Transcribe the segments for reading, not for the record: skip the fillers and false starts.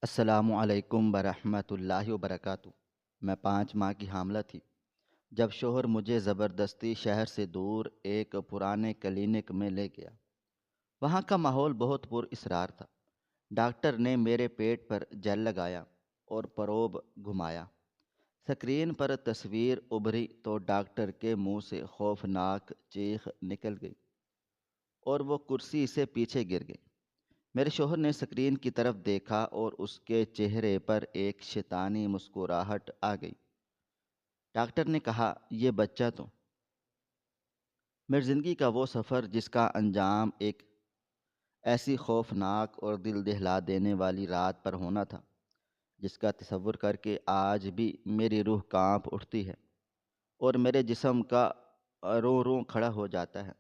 السلام علیکم ورحمۃ اللہ وبرکاتہ۔ میں 5 ماہ کی حاملہ تھی جب شوہر مجھے زبردستی شہر سے دور ایک پرانے کلینک میں لے گیا۔ وہاں کا ماحول بہت پر اسرار تھا۔ ڈاکٹر نے میرے پیٹ پر جیل لگایا اور پروب گھمایا۔ سکرین پر تصویر ابھری تو ڈاکٹر کے منہ سے خوفناک چیخ نکل گئی اور وہ کرسی سے پیچھے گر گئی۔ میرے شوہر نے اسکرین کی طرف دیکھا اور اس کے چہرے پر ایک شیطانی مسکراہٹ آ گئی۔ ڈاکٹر نے کہا، یہ بچہ تو میری زندگی کا وہ سفر جس کا انجام ایک ایسی خوفناک اور دل دہلا دینے والی رات پر ہونا تھا، جس کا تصور کر کے آج بھی میری روح کانپ اٹھتی ہے اور میرے جسم کا روں روں کھڑا ہو جاتا ہے۔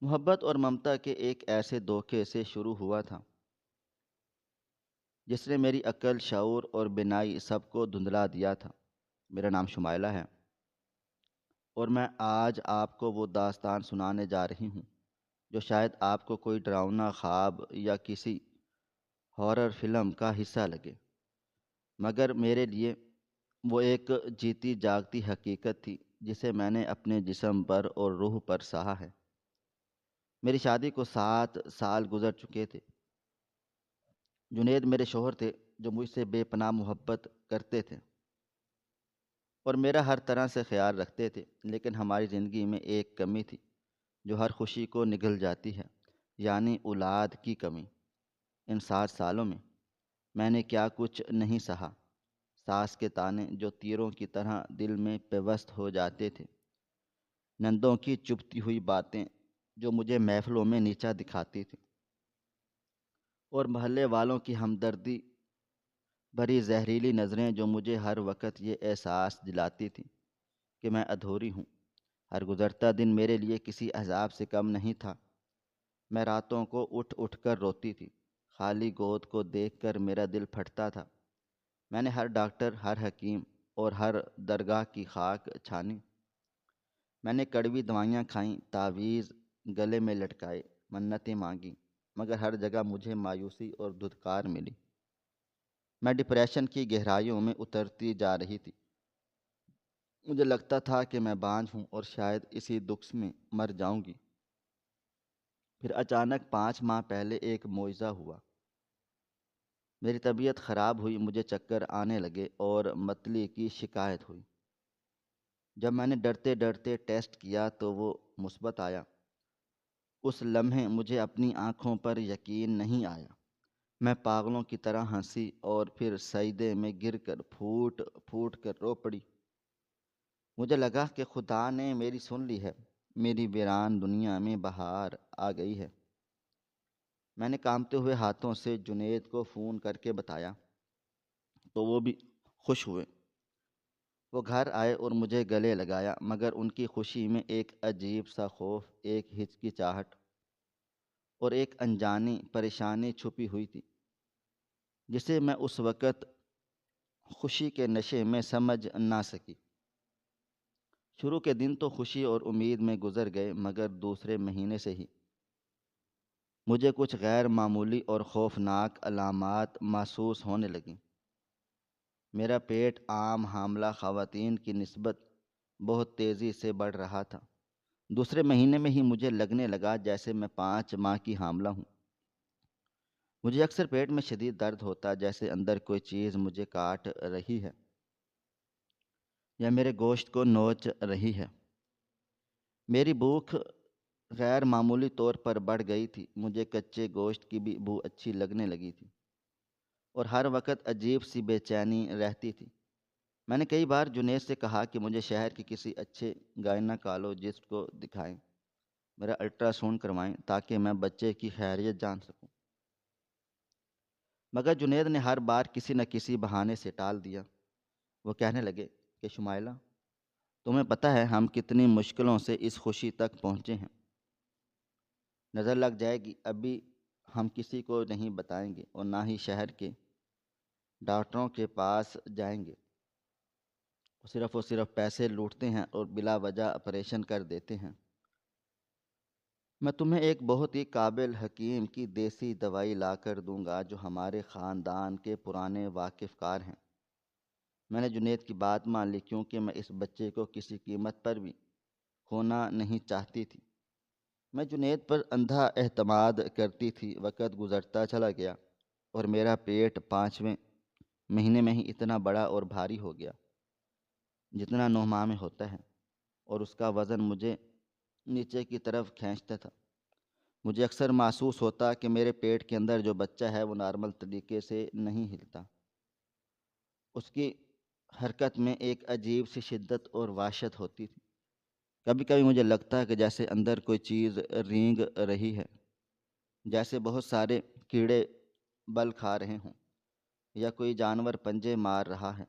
محبت اور ممتا کے ایک ایسے دھوکے سے شروع ہوا تھا جس نے میری عقل، شعور اور بینائی سب کو دھندلا دیا تھا۔ میرا نام شمائلہ ہے اور میں آج آپ کو وہ داستان سنانے جا رہی ہوں جو شاید آپ کو کوئی ڈراؤنا خواب یا کسی ہارر فلم کا حصہ لگے، مگر میرے لیے وہ ایک جیتی جاگتی حقیقت تھی جسے میں نے اپنے جسم پر اور روح پر سہا ہے۔ میری شادی کو 7 سال گزر چکے تھے۔ جنید میرے شوہر تھے جو مجھ سے بے پناہ محبت کرتے تھے اور میرا ہر طرح سے خیال رکھتے تھے، لیکن ہماری زندگی میں ایک کمی تھی جو ہر خوشی کو نگل جاتی ہے، یعنی اولاد کی کمی۔ ان 7 سالوں میں نے کیا کچھ نہیں سہا۔ ساس کے طعنے جو تیروں کی طرح دل میں پیوست ہو جاتے تھے، نندوں کی چبھتی ہوئی باتیں جو مجھے محفلوں میں نیچا دکھاتی تھیں، اور محلے والوں کی ہمدردی بھری زہریلی نظریں جو مجھے ہر وقت یہ احساس دلاتی تھیں کہ میں ادھوری ہوں۔ ہر گزرتا دن میرے لیے کسی عذاب سے کم نہیں تھا۔ میں راتوں کو اٹھ اٹھ کر روتی تھی۔ خالی گود کو دیکھ کر میرا دل پھٹتا تھا۔ میں نے ہر ڈاکٹر، ہر حکیم اور ہر درگاہ کی خاک چھانی۔ میں نے کڑوی دوائیاں کھائیں، تعویذ گلے میں لٹکائے، منتیں مانگی، مگر ہر جگہ مجھے مایوسی اور دھتکار ملی۔ میں ڈپریشن کی گہرائیوں میں اترتی جا رہی تھی۔ مجھے لگتا تھا کہ میں بانجھ ہوں اور شاید اسی دکھ میں مر جاؤں گی۔ پھر اچانک 5 ماہ پہلے ایک معجزہ ہوا۔ میری طبیعت خراب ہوئی، مجھے چکر آنے لگے اور متلی کی شکایت ہوئی۔ جب میں نے ڈرتے ڈرتے ٹیسٹ کیا تو وہ مثبت آیا۔ اس لمحے مجھے اپنی آنکھوں پر یقین نہیں آیا۔ میں پاگلوں کی طرح ہنسی اور پھر سجدے میں گر کر پھوٹ پھوٹ کر رو پڑی۔ مجھے لگا کہ خدا نے میری سن لی ہے، میری ویران دنیا میں بہار آ گئی ہے۔ میں نے کانپتے ہوئے ہاتھوں سے جنید کو فون کر کے بتایا تو وہ بھی خوش ہوئے۔ وہ گھر آئے اور مجھے گلے لگایا، مگر ان کی خوشی میں ایک عجیب سا خوف، ایک ہچکچاہٹ اور ایک انجانی پریشانی چھپی ہوئی تھی جسے میں اس وقت خوشی کے نشے میں سمجھ نہ سکی۔ شروع کے دن تو خوشی اور امید میں گزر گئے، مگر دوسرے مہینے سے ہی مجھے کچھ غیر معمولی اور خوفناک علامات محسوس ہونے لگیں۔ میرا پیٹ عام حاملہ خواتین کی نسبت بہت تیزی سے بڑھ رہا تھا۔ دوسرے مہینے میں ہی مجھے لگنے لگا جیسے میں 5 ماہ کی حاملہ ہوں۔ مجھے اکثر پیٹ میں شدید درد ہوتا، جیسے اندر کوئی چیز مجھے کاٹ رہی ہے یا میرے گوشت کو نوچ رہی ہے۔ میری بھوک غیر معمولی طور پر بڑھ گئی تھی۔ مجھے کچے گوشت کی بھی بو اچھی لگنے لگی تھی اور ہر وقت عجیب سی بے چینی رہتی تھی۔ میں نے کئی بار جنید سے کہا کہ مجھے شہر کے کسی اچھے گائناکالوجسٹ کو دکھائیں، میرا الٹرا ساؤنڈ کروائیں تاکہ میں بچے کی خیریت جان سکوں، مگر جنید نے ہر بار کسی نہ کسی بہانے سے ٹال دیا۔ وہ کہنے لگے کہ شمائلہ، تمہیں پتہ ہے ہم کتنی مشکلوں سے اس خوشی تک پہنچے ہیں۔ نظر لگ جائے گی، ابھی ہم کسی کو نہیں بتائیں گے اور نہ ہی شہر کے ڈاکٹروں کے پاس جائیں گے۔ وہ صرف پیسے لوٹتے ہیں اور بلا وجہ آپریشن کر دیتے ہیں۔ میں تمہیں ایک بہت ہی قابل حکیم کی دیسی دوائی لا کر دوں گا جو ہمارے خاندان کے پرانے واقف کار ہیں۔ میں نے جنید کی بات مان لی کیونکہ میں اس بچے کو کسی قیمت پر بھی کھونا نہیں چاہتی تھی۔ میں جنید پر اندھا اعتماد کرتی تھی۔ وقت گزرتا چلا گیا اور میرا پیٹ 5ویں مہینے میں ہی اتنا بڑا اور بھاری ہو گیا جتنا 9 ماہ میں ہوتا ہے، اور اس کا وزن مجھے نیچے کی طرف کھینچتا تھا۔ مجھے اکثر محسوس ہوتا کہ میرے پیٹ کے اندر جو بچہ ہے وہ نارمل طریقے سے نہیں ہلتا۔ اس کی حرکت میں ایک عجیب سی شدت اور وحشت ہوتی تھی۔ کبھی کبھی مجھے لگتا ہے کہ جیسے اندر کوئی چیز رینگ رہی ہے، جیسے بہت سارے کیڑے بل کھا رہے ہوں یا کوئی جانور پنجے مار رہا ہے۔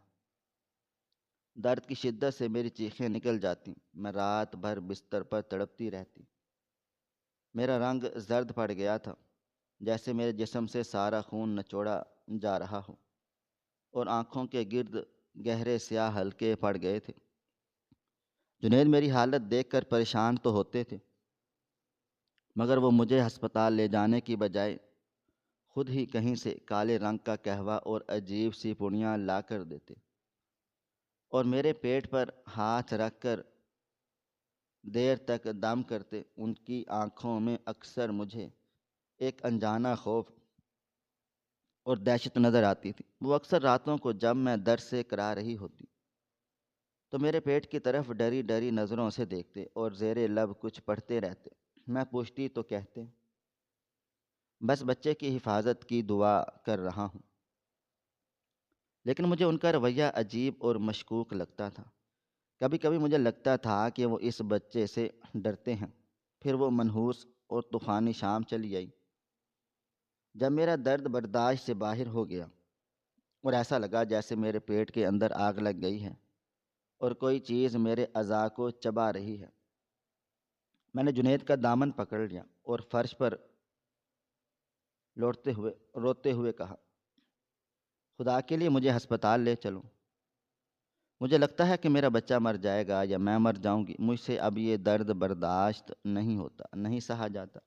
درد کی شدت سے میری چیخیں نکل جاتی۔ میں رات بھر بستر پر تڑپتی رہتی۔ میرا رنگ زرد پڑ گیا تھا، جیسے میرے جسم سے سارا خون نچوڑا جا رہا ہو، اور آنکھوں کے گرد گہرے سیاہ حلقے پڑ گئے تھے۔ جنید میری حالت دیکھ کر پریشان تو ہوتے تھے، مگر وہ مجھے ہسپتال لے جانے کی بجائے خود ہی کہیں سے کالے رنگ کا قہوہ اور عجیب سی پڑیاں لا کر دیتے، اور میرے پیٹ پر ہاتھ رکھ کر دیر تک دم کرتے۔ ان کی آنکھوں میں اکثر مجھے ایک انجانا خوف اور دہشت نظر آتی تھی۔ وہ اکثر راتوں کو جب میں درد سے کرا رہی ہوتی تو میرے پیٹ کی طرف ڈری ڈری نظروں سے دیکھتے اور زیر لب کچھ پڑھتے رہتے۔ میں پوچھتی تو کہتے، بس بچے کی حفاظت کی دعا کر رہا ہوں۔ لیکن مجھے ان کا رویہ عجیب اور مشکوک لگتا تھا۔ کبھی کبھی مجھے لگتا تھا کہ وہ اس بچے سے ڈرتے ہیں۔ پھر وہ منحوس اور طوفانی شام چلی آئی جب میرا درد برداشت سے باہر ہو گیا، اور ایسا لگا جیسے میرے پیٹ کے اندر آگ لگ گئی ہے اور کوئی چیز میرے اعضاء کو چبا رہی ہے۔ میں نے جنید کا دامن پکڑ لیا اور فرش پر روتے ہوئے کہا، خدا کے لیے مجھے ہسپتال لے چلو۔ مجھے لگتا ہے کہ میرا بچہ مر جائے گا یا میں مر جاؤں گی۔ مجھ سے اب یہ درد برداشت نہیں ہوتا، نہیں سہا جاتا۔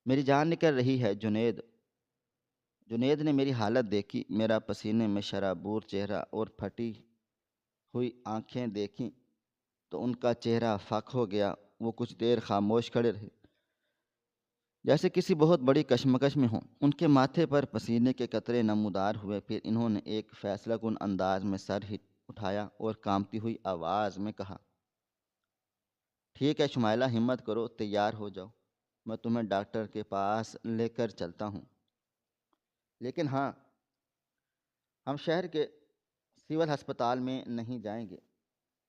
میری جان نکل رہی ہے جنید۔ جنید نے میری حالت دیکھی، میرا پسینے میں شرابور چہرہ اور پھٹی ہوئی آنکھیں دیکھیں تو ان کا چہرہ فک ہو گیا۔ وہ کچھ دیر خاموش کھڑے رہے، جیسے کسی بہت بڑی کشمکش میں ہوں۔ ان کے ماتھے پر پسینے کے قطرے نمودار ہوئے۔ پھر انہوں نے ایک فیصلہ کن انداز میں سر ہی اٹھایا اور کانپتی ہوئی آواز میں کہا، ٹھیک ہے شمائلہ، ہمت کرو، تیار ہو جاؤ، میں تمہیں ڈاکٹر کے پاس لے کر چلتا ہوں۔ لیکن ہاں، ہم شہر کے سول ہسپتال میں نہیں جائیں گے۔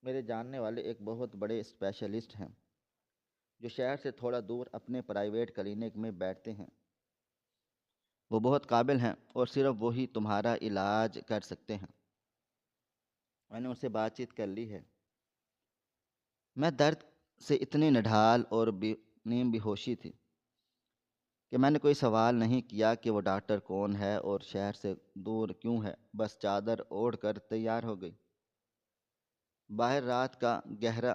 میرے جاننے والے ایک بہت بڑے اسپیشلسٹ ہیں جو شہر سے تھوڑا دور اپنے پرائیویٹ کلینک میں بیٹھتے ہیں۔ وہ بہت قابل ہیں اور صرف وہی تمہارا علاج کر سکتے ہیں۔ میں نے ان سے بات چیت کر لی ہے۔ میں درد سے اتنی نڈھال اور نیم بے ہوشی تھی کہ میں نے کوئی سوال نہیں کیا کہ وہ ڈاکٹر کون ہے اور شہر سے دور کیوں ہے۔ بس چادر اوڑھ کر تیار ہو گئی۔ باہر رات کا گہرا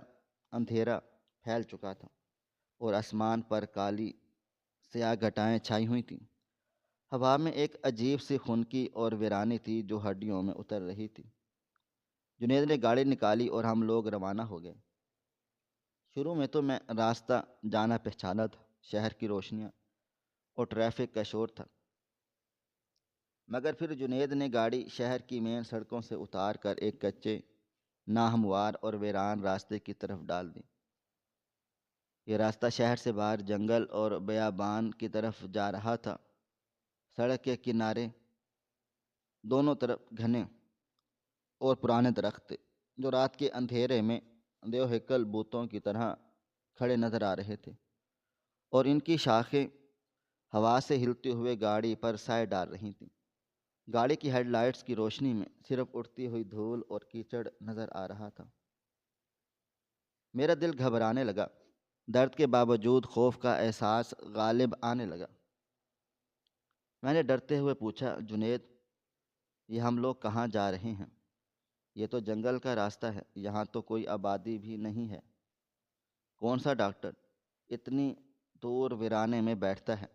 اندھیرا پھیل چکا تھا اور آسمان پر کالی سیاہ گھٹائیں چھائی ہوئی تھیں۔ ہوا میں ایک عجیب سی خنکی اور ویرانی تھی جو ہڈیوں میں اتر رہی تھی۔ جنید نے گاڑی نکالی اور ہم لوگ روانہ ہو گئے۔ شروع میں تو میں راستہ جانا پہچانا تھا، شہر کی روشنیاں اور ٹریفک کا شور تھا، مگر پھر جنید نے گاڑی شہر کی مین سڑکوں سے اتار کر ایک کچے، ناہموار اور ویران راستے کی طرف ڈال دی۔ یہ راستہ شہر سے باہر جنگل اور بیابان کی طرف جا رہا تھا۔ سڑک کے کنارے دونوں طرف گھنے اور پرانے درخت تھے جو رات کے اندھیرے میں دیو ہیکل بتوں کی طرح کھڑے نظر آ رہے تھے، اور ان کی شاخیں ہوا سے ہلتے ہوئے گاڑی پر سائے ڈال رہی تھیں۔ گاڑی کی ہیڈ لائٹس کی روشنی میں صرف اڑتی ہوئی دھول اور کیچڑ نظر آ رہا تھا۔ میرا دل گھبرانے لگا۔ درد کے باوجود خوف کا احساس غالب آنے لگا۔ میں نے ڈرتے ہوئے پوچھا، جنید، یہ ہم لوگ کہاں جا رہے ہیں؟ یہ تو جنگل کا راستہ ہے، یہاں تو کوئی آبادی بھی نہیں ہے۔ کون سا ڈاکٹر؟ اتنی دور ویرانے میں بیٹھتا ہے،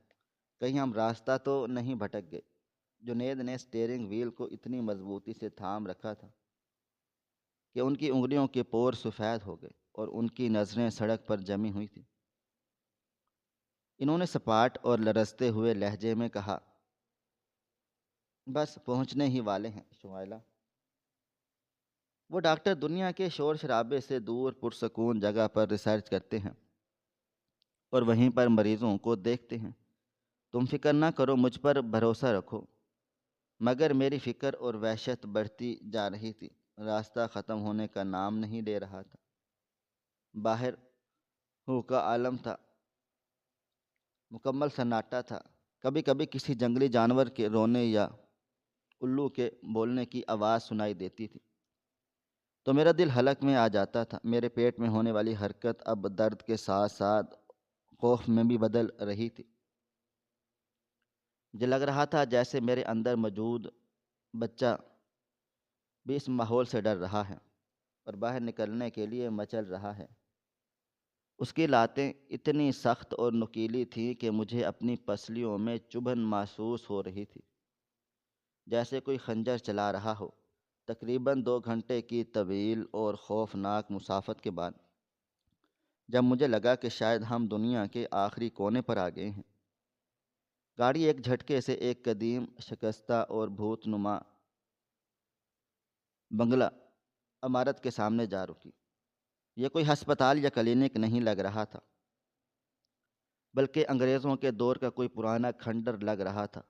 کہیں ہم راستہ تو نہیں بھٹک گئے۔ جنید نے اسٹیئرنگ وہیل کو اتنی مضبوطی سے تھام رکھا تھا کہ ان کی انگلیوں کے پور سفید ہو گئے اور ان کی نظریں سڑک پر جمی ہوئی تھیں۔ انہوں نے سپاٹ اور لرزتے ہوئے لہجے میں کہا، بس پہنچنے ہی والے ہیں شمائلہ۔ وہ ڈاکٹر دنیا کے شور شرابے سے دور پرسکون جگہ پر ریسرچ کرتے ہیں اور وہیں پر مریضوں کو دیکھتے ہیں۔ تم فکر نہ کرو، مجھ پر بھروسہ رکھو۔ مگر میری فکر اور وحشت بڑھتی جا رہی تھی۔ راستہ ختم ہونے کا نام نہیں لے رہا تھا۔ باہر ہو کا عالم تھا، مکمل سناٹا تھا۔ کبھی کبھی کسی جنگلی جانور کے رونے یا الو کے بولنے کی آواز سنائی دیتی تھی تو میرا دل حلق میں آ جاتا تھا۔ میرے پیٹ میں ہونے والی حرکت اب درد کے ساتھ ساتھ خوف میں بھی بدل رہی تھی۔ مجھے لگ رہا تھا جیسے میرے اندر موجود بچہ بھی اس ماحول سے ڈر رہا ہے اور باہر نکلنے کے لیے مچل رہا ہے۔ اس کی لاتیں اتنی سخت اور نوکیلی تھیں کہ مجھے اپنی پسلیوں میں چبھن محسوس ہو رہی تھی، جیسے کوئی خنجر چلا رہا ہو۔ تقریباً 2 گھنٹے کی طویل اور خوفناک مسافت کے بعد جب مجھے لگا کہ شاید ہم دنیا کے آخری کونے پر آ گئے ہیں، گاڑی ایک جھٹکے سے ایک قدیم شکستہ اور بھوت نما بنگلہ عمارت کے سامنے جا رکی۔ یہ کوئی ہسپتال یا کلینک نہیں لگ رہا تھا، بلکہ انگریزوں کے دور کا کوئی پرانا کھنڈر لگ رہا تھا،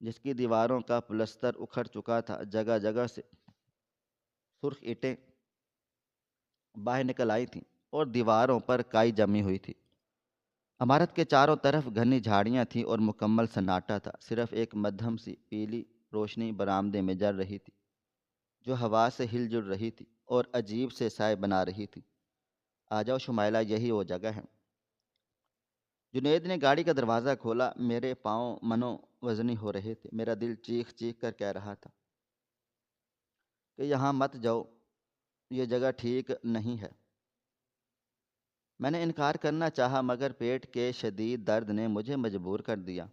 جس کی دیواروں کا پلستر اکھڑ چکا تھا۔ جگہ جگہ سے سرخ اینٹیں باہر نکل آئی تھیں اور دیواروں پر کائی جمی ہوئی تھی۔ عمارت کے چاروں طرف گھنی جھاڑیاں تھیں اور مکمل سناٹا تھا۔ صرف ایک مدھم سی پیلی روشنی برآمدے میں جل رہی تھی، جو ہوا سے ہل جل رہی تھی اور عجیب سے سائے بنا رہی تھی۔ آ جاؤ شمائلہ، یہی وہ جگہ ہے۔ جنید نے گاڑی کا دروازہ کھولا۔ میرے پاؤں منو وزنی ہو رہے تھے۔ میرا دل چیخ چیخ کر کہہ رہا تھا کہ یہاں مت جاؤ، یہ جگہ ٹھیک نہیں ہے۔ میں نے انکار کرنا چاہا، مگر پیٹ کے شدید درد نے مجھے مجبور کر دیا۔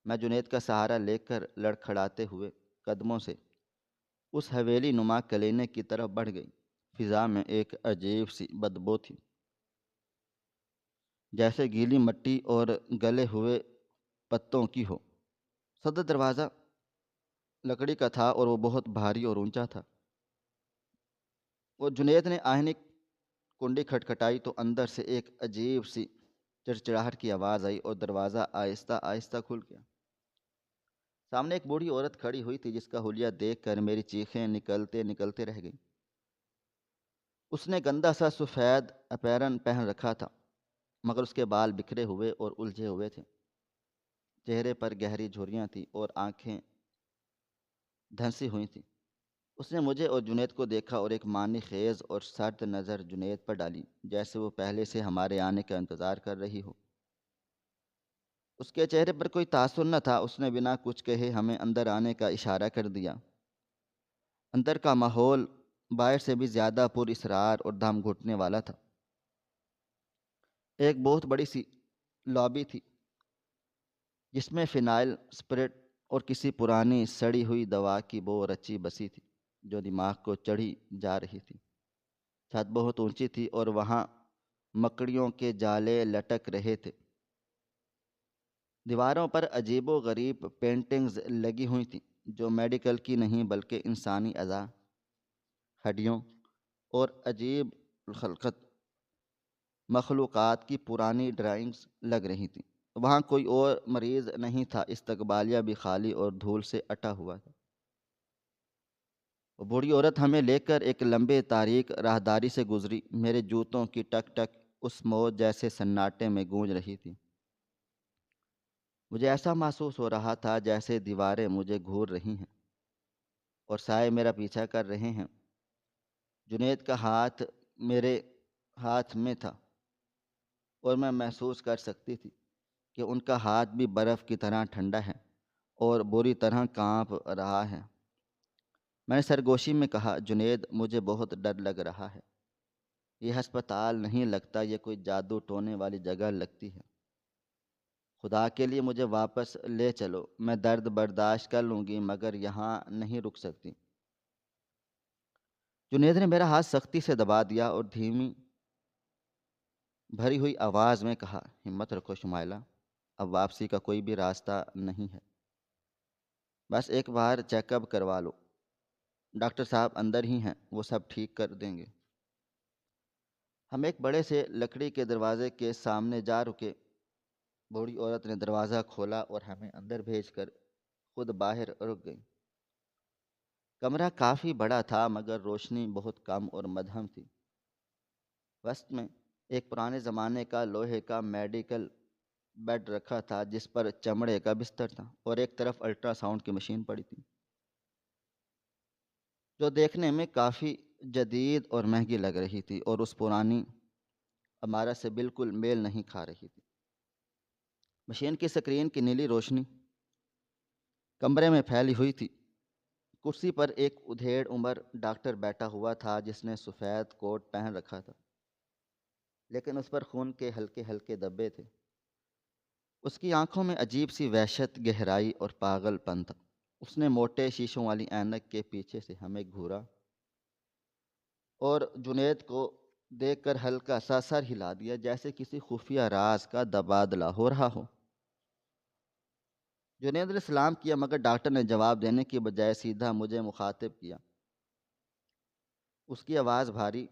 میں جنید کا سہارا لے کر لڑکھڑاتے ہوئے قدموں سے اس حویلی نما کلینک کی طرف بڑھ گئی۔ فضا میں ایک عجیب سی بدبو تھی، جیسے گیلی مٹی اور گلے ہوئے پتوں کی ہو۔ صدر دروازہ لکڑی کا تھا اور وہ بہت بھاری اور اونچا تھا، اور جنید نے آہنی کنڈی کھٹکھٹائی تو اندر سے ایک عجیب سی چڑچڑاہٹ کی آواز آئی اور دروازہ آہستہ آہستہ کھل گیا۔ سامنے ایک بوڑھی عورت کھڑی ہوئی تھی، جس کا حلیہ دیکھ کر میری چیخیں نکلتے نکلتے رہ گئیں۔ اس نے گندا سا سفید اپیرن پہن رکھا تھا، مگر اس کے بال بکھرے ہوئے اور الجھے ہوئے تھے۔ چہرے پر گہری جھریاں تھیں اور آنکھیں دھنسی ہوئی تھیں۔ اس نے مجھے اور جنید کو دیکھا اور ایک معنی خیز اور سرد نظر جنید پر ڈالی، جیسے وہ پہلے سے ہمارے آنے کا انتظار کر رہی ہو۔ اس کے چہرے پر کوئی تاثر نہ تھا۔ اس نے بنا کچھ کہے ہمیں اندر آنے کا اشارہ کر دیا۔ اندر کا ماحول باہر سے بھی زیادہ پر اسرار اور دم گھٹنے والا تھا۔ ایک بہت بڑی سی لابی تھی، جس میں فینائل اسپرٹ اور کسی پرانی سڑی ہوئی دوا کی بو رچی بسی تھی، جو دماغ کو چڑھی جا رہی تھی۔ چھت بہت اونچی تھی اور وہاں مکڑیوں کے جالے لٹک رہے تھے۔ دیواروں پر عجیب و غریب پینٹنگز لگی ہوئی تھیں، جو میڈیکل کی نہیں بلکہ انسانی اعضاء، ہڈیوں اور عجیب الخلقت مخلوقات کی پرانی ڈرائنگز لگ رہی تھیں۔ وہاں کوئی اور مریض نہیں تھا، استقبالیہ بھی خالی اور دھول سے اٹا ہوا تھا۔ وہ بوڑھی عورت ہمیں لے کر ایک لمبے تاریک راہداری سے گزری۔ میرے جوتوں کی ٹک ٹک اس موت جیسے سناٹے میں گونج رہی تھی۔ مجھے ایسا محسوس ہو رہا تھا جیسے دیواریں مجھے گھور رہی ہیں اور سائے میرا پیچھا کر رہے ہیں۔ جنید کا ہاتھ میرے ہاتھ میں تھا اور میں محسوس کر سکتی تھی کہ ان کا ہاتھ بھی برف کی طرح ٹھنڈا ہے اور بری طرح کانپ رہا ہے۔ میں نے سرگوشی میں کہا، جنید، مجھے بہت ڈر لگ رہا ہے۔ یہ ہسپتال نہیں لگتا، یہ کوئی جادو ٹونے والی جگہ لگتی ہے۔ خدا کے لیے مجھے واپس لے چلو، میں درد برداشت کر لوں گی مگر یہاں نہیں رک سکتی۔ جنید نے میرا ہاتھ سختی سے دبا دیا اور دھیمی بھری ہوئی آواز میں کہا، ہمت رکھو شمائلہ، اب واپسی کا کوئی بھی راستہ نہیں ہے، بس ایک بار چیک اپ کروا لو، ڈاکٹر صاحب اندر ہی ہیں، وہ سب ٹھیک کر دیں گے۔ ہم ایک بڑے سے لکڑی کے دروازے کے سامنے جا رکے۔ بوڑھی عورت نے دروازہ کھولا اور ہمیں اندر بھیج کر خود باہر رک گئی۔ کمرہ کافی بڑا تھا مگر روشنی بہت کم اور مدھم تھی۔ وسط میں ایک پرانے زمانے کا لوہے کا میڈیکل بیڈ رکھا تھا جس پر چمڑے کا بستر تھا، اور ایک طرف الٹرا ساؤنڈ کی مشین پڑی تھی جو دیکھنے میں کافی جدید اور مہنگی لگ رہی تھی اور اس پرانی عمارت سے بالکل میل نہیں کھا رہی تھی۔ مشین کی سکرین کی نیلی روشنی کمرے میں پھیلی ہوئی تھی۔ کرسی پر ایک ادھیڑ عمر ڈاکٹر بیٹھا ہوا تھا جس نے سفید کوٹ پہن رکھا تھا، لیکن اس پر خون کے ہلکے ہلکے دھبے تھے۔ اس کی آنکھوں میں عجیب سی وحشت، گہرائی اور پاگل پن تھا۔ اس نے موٹے شیشوں والی اینک کے پیچھے سے ہمیں گھورا اور جنید کو دیکھ کر ہلکا سا سر ہلا دیا، جیسے کسی خفیہ راز کا تبادلہ ہو رہا ہو۔ جنید نے سلام کیا مگر ڈاکٹر نے جواب دینے کی بجائے سیدھا مجھے مخاطب کیا۔ اس کی آواز بھاری،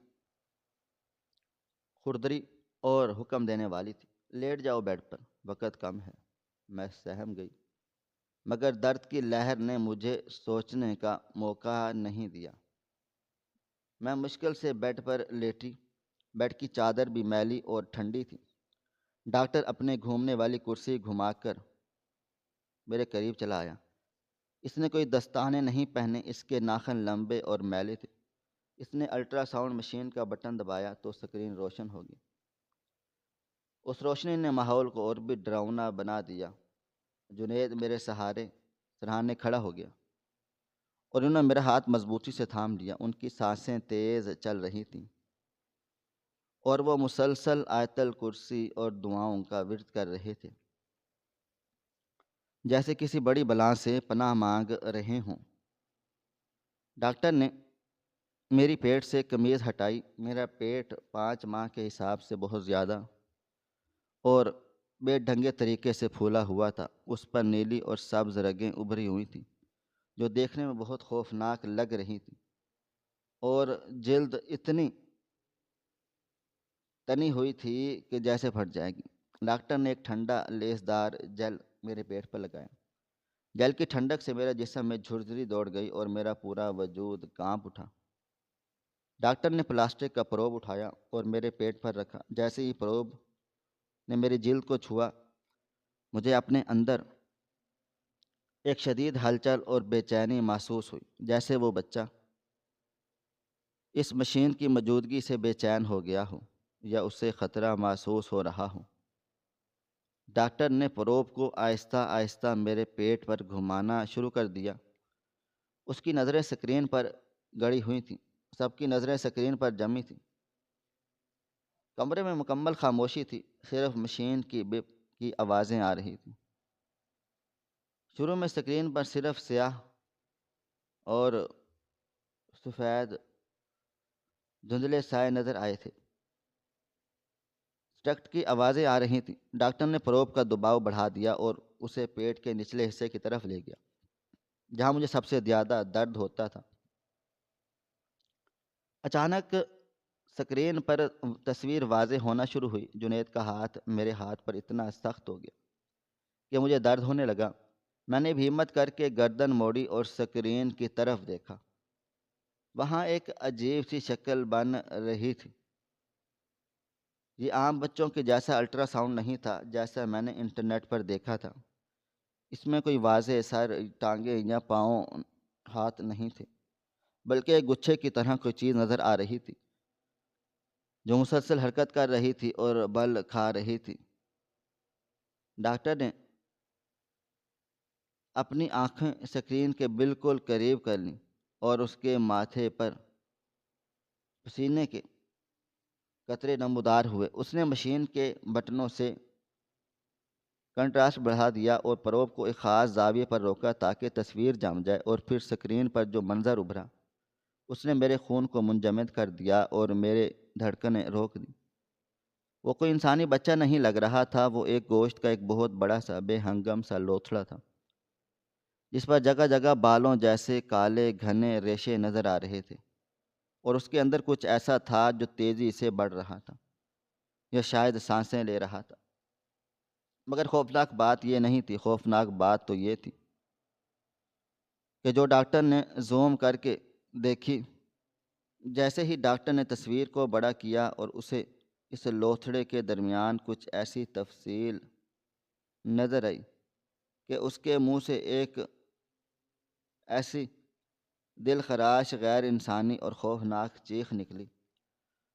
خردری اور حکم دینے والی تھی۔ لیٹ جاؤ بیڈ پر، وقت کم ہے۔ میں سہم گئی مگر درد کی لہر نے مجھے سوچنے کا موقع نہیں دیا۔ میں مشکل سے بیڈ پر لیٹی۔ بیڈ کی چادر بھی میلی اور ٹھنڈی تھی۔ ڈاکٹر اپنے گھومنے والی کرسی گھما کر میرے قریب چلا آیا۔ اس نے کوئی دستانے نہیں پہنے، اس کے ناخن لمبے اور میلے تھے۔ اس نے الٹرا ساؤنڈ مشین کا بٹن دبایا تو سکرین روشن ہو گئی۔ اس روشنی نے ماحول کو اور بھی ڈراؤنا بنا دیا۔ جنید میرے سرہانے کھڑا ہو گیا اور انہوں نے میرا ہاتھ مضبوطی سے تھام لیا۔ ان کی سانسیں تیز چل رہی تھیں اور وہ مسلسل آیت الکرسی اور دعاؤں کا ورد کر رہے تھے، جیسے کسی بڑی بلا سے پناہ مانگ رہے ہوں۔ ڈاکٹر نے میری پیٹ سے قمیض ہٹائی۔ میرا پیٹ 5 ماہ کے حساب سے بہت زیادہ اور بے ڈھنگے طریقے سے پھولا ہوا تھا۔ اس پر نیلی اور سبز رگیں ابھری ہوئی تھیں جو دیکھنے میں بہت خوفناک لگ رہی تھیں، اور جلد اتنی تنی ہوئی تھی کہ جیسے پھٹ جائے گی۔ ڈاکٹر نے ایک ٹھنڈا لیسدار جیل میرے پیٹ پر لگایا۔ جیل کی ٹھنڈک سے میرے جسم میں جھرجھری دوڑ گئی اور میرا پورا وجود کانپ اٹھا۔ ڈاکٹر نے پلاسٹک کا پروب اٹھایا اور میرے پیٹ پر رکھا۔ جیسے ہی پروب نے میری جلد کو چھوا، مجھے اپنے اندر ایک شدید ہلچل اور بے چینی محسوس ہوئی، جیسے وہ بچہ اس مشین کی موجودگی سے بے چین ہو گیا ہو یا اسے خطرہ محسوس ہو رہا ہو۔ ڈاکٹر نے پروب کو آہستہ آہستہ میرے پیٹ پر گھمانا شروع کر دیا۔ اس کی نظریں سکرین پر گڑی ہوئی تھیں، سب کی نظریں سکرین پر جمی تھیں۔ کمرے میں مکمل خاموشی تھی، صرف مشین کی بپ کی آوازیں آ رہی تھیں۔ شروع میں سکرین پر صرف سیاہ اور سفید دھندلے سائے نظر آئے تھے۔ اسٹرکٹ کی آوازیں آ رہی تھیں۔ ڈاکٹر نے پروب کا دباؤ بڑھا دیا اور اسے پیٹ کے نچلے حصے کی طرف لے گیا، جہاں مجھے سب سے زیادہ درد ہوتا تھا۔ اچانک سکرین پر تصویر واضح ہونا شروع ہوئی۔ جنید کا ہاتھ میرے ہاتھ پر اتنا سخت ہو گیا کہ مجھے درد ہونے لگا۔ میں نے بھی ہمت کر کے گردن موڑی اور سکرین کی طرف دیکھا۔ وہاں ایک عجیب سی شکل بن رہی تھی۔ یہ عام بچوں کے جیسا الٹرا ساؤنڈ نہیں تھا جیسا میں نے انٹرنیٹ پر دیکھا تھا۔ اس میں کوئی واضح سر، ٹانگیں یا پاؤں، ہاتھ نہیں تھے، بلکہ ایک گچھے کی طرح کوئی چیز نظر آ رہی تھی جو مسلسل حرکت کر رہی تھی اور بل کھا رہی تھی۔ ڈاکٹر نے اپنی آنکھیں سکرین کے بالکل قریب کر لیں اور اس کے ماتھے پر پسینے کے قطرے نمودار ہوئے۔ اس نے مشین کے بٹنوں سے کنٹراسٹ بڑھا دیا اور پروب کو ایک خاص زاویے پر روکا تاکہ تصویر جم جائے، اور پھر سکرین پر جو منظر ابھرا اس نے میرے خون کو منجمد کر دیا اور میرے دھڑکنیں روک دیں۔ وہ کوئی انسانی بچہ نہیں لگ رہا تھا، وہ ایک گوشت کا ایک بہت بڑا سا بے ہنگم سا لوتھڑا تھا جس پر جگہ جگہ بالوں جیسے کالے گھنے ریشے نظر آ رہے تھے، اور اس کے اندر کچھ ایسا تھا جو تیزی سے بڑھ رہا تھا یا شاید سانسیں لے رہا تھا۔ مگر خوفناک بات یہ نہیں تھی، خوفناک بات تو یہ تھی کہ جو ڈاکٹر نے زوم کر کے دیکھی۔ جیسے ہی ڈاکٹر نے تصویر کو بڑا کیا اور اسے اس لوتھڑے کے درمیان کچھ ایسی تفصیل نظر آئی کہ اس کے منہ سے ایک ایسی دل خراش غیر انسانی اور خوفناک چیخ نکلی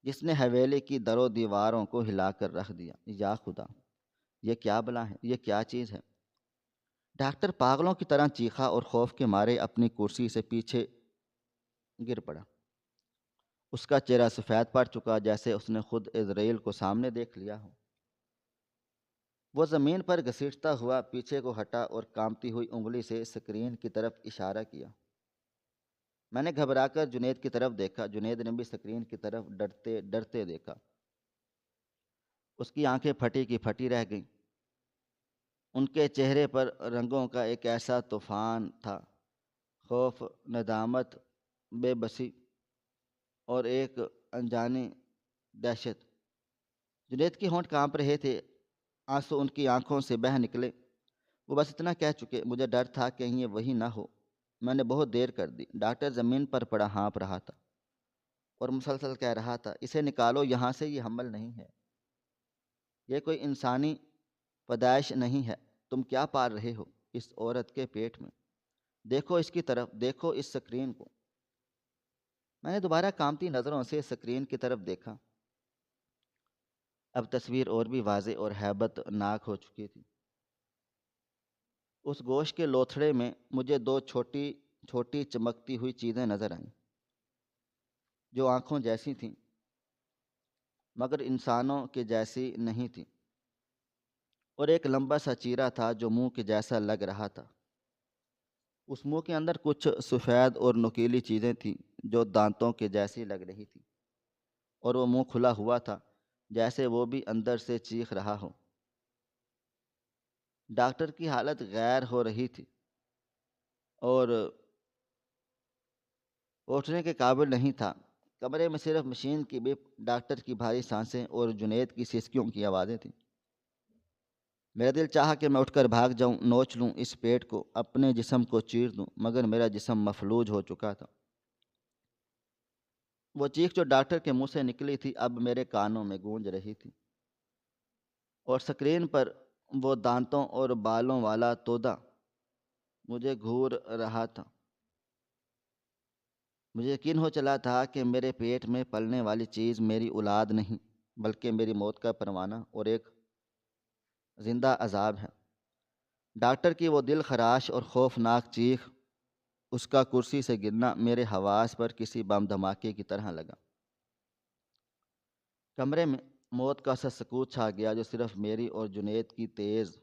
جس نے حویلی کی در و دیواروں کو ہلا کر رکھ دیا۔ یا خدا، یہ کیا بلا ہے، یہ کیا چیز ہے؟ ڈاکٹر پاگلوں کی طرح چیخا اور خوف کے مارے اپنی کرسی سے پیچھے گر پڑا۔ اس کا چہرہ سفید پڑ چکا جیسے اس نے خود عزرائیل کو سامنے دیکھ لیا ہو۔ وہ زمین پر گھسیٹتا ہوا پیچھے کو ہٹا اور کانپتی ہوئی انگلی سے سکرین کی طرف اشارہ کیا۔ میں نے گھبرا کر جنید کی طرف دیکھا۔ جنید نے بھی سکرین کی طرف ڈرتے ڈرتے دیکھا۔ اس کی آنکھیں پھٹی کی پھٹی رہ گئیں۔ ان کے چہرے پر رنگوں کا ایک ایسا طوفان تھا، خوف، ندامت، بے بسی اور ایک انجانی دہشت۔ جنید کے ہونٹ کانپ رہے تھے، آنسو ان کی آنکھوں سے بہہ نکلے۔ وہ بس اتنا کہہ چکے، مجھے ڈر تھا کہیں یہ وہی نہ ہو۔ میں نے بہت دیر کر دی۔ ڈاکٹر زمین پر پڑا ہانپ رہا تھا اور مسلسل کہہ رہا تھا، اسے نکالو یہاں سے، یہ حمل نہیں ہے، یہ کوئی انسانی پیدائش نہیں ہے۔ تم کیا پال رہے ہو اس عورت کے پیٹ میں؟ دیکھو اس کی طرف، دیکھو اس سکرین کو۔ میں نے دوبارہ کانپتی نظروں سے سکرین کی طرف دیکھا۔ اب تصویر اور بھی واضح اور ہیبت ناک ہو چکی تھی۔ اس گوشت کے لوتھڑے میں مجھے دو چھوٹی چھوٹی چمکتی ہوئی چیزیں نظر آئیں جو آنکھوں جیسی تھیں مگر انسانوں کے جیسی نہیں تھیں، اور ایک لمبا سا چیرا تھا جو منہ کے جیسا لگ رہا تھا۔ اس منہ کے اندر کچھ سفید اور نکیلی چیزیں تھیں جو دانتوں کے جیسی لگ رہی تھی، اور وہ منہ کھلا ہوا تھا جیسے وہ بھی اندر سے چیخ رہا ہو۔ ڈاکٹر کی حالت غیر ہو رہی تھی اور اٹھنے کے قابل نہیں تھا۔ کمرے میں صرف مشین کی بپ، ڈاکٹر کی بھاری سانسیں اور جنید کی سسکیوں کی آوازیں تھیں۔ میرا دل چاہا کہ میں اٹھ کر بھاگ جاؤں، نوچ لوں اس پیٹ کو، اپنے جسم کو چیر دوں، مگر میرا جسم مفلوج ہو چکا تھا۔ وہ چیخ جو ڈاکٹر کے منہ سے نکلی تھی اب میرے کانوں میں گونج رہی تھی، اور سکرین پر وہ دانتوں اور بالوں والا تودا مجھے گھور رہا تھا۔ مجھے یقین ہو چلا تھا کہ میرے پیٹ میں پلنے والی چیز میری اولاد نہیں بلکہ میری موت کا پروانہ اور ایک زندہ عذاب ہے۔ ڈاکٹر کی وہ دل خراش اور خوفناک چیخ، اس کا کرسی سے گرنا میرے حواس پر کسی بم دھماکے کی طرح لگا۔ کمرے میں موت کا سا سکوت چھا گیا جو صرف میری اور جنید کی تیز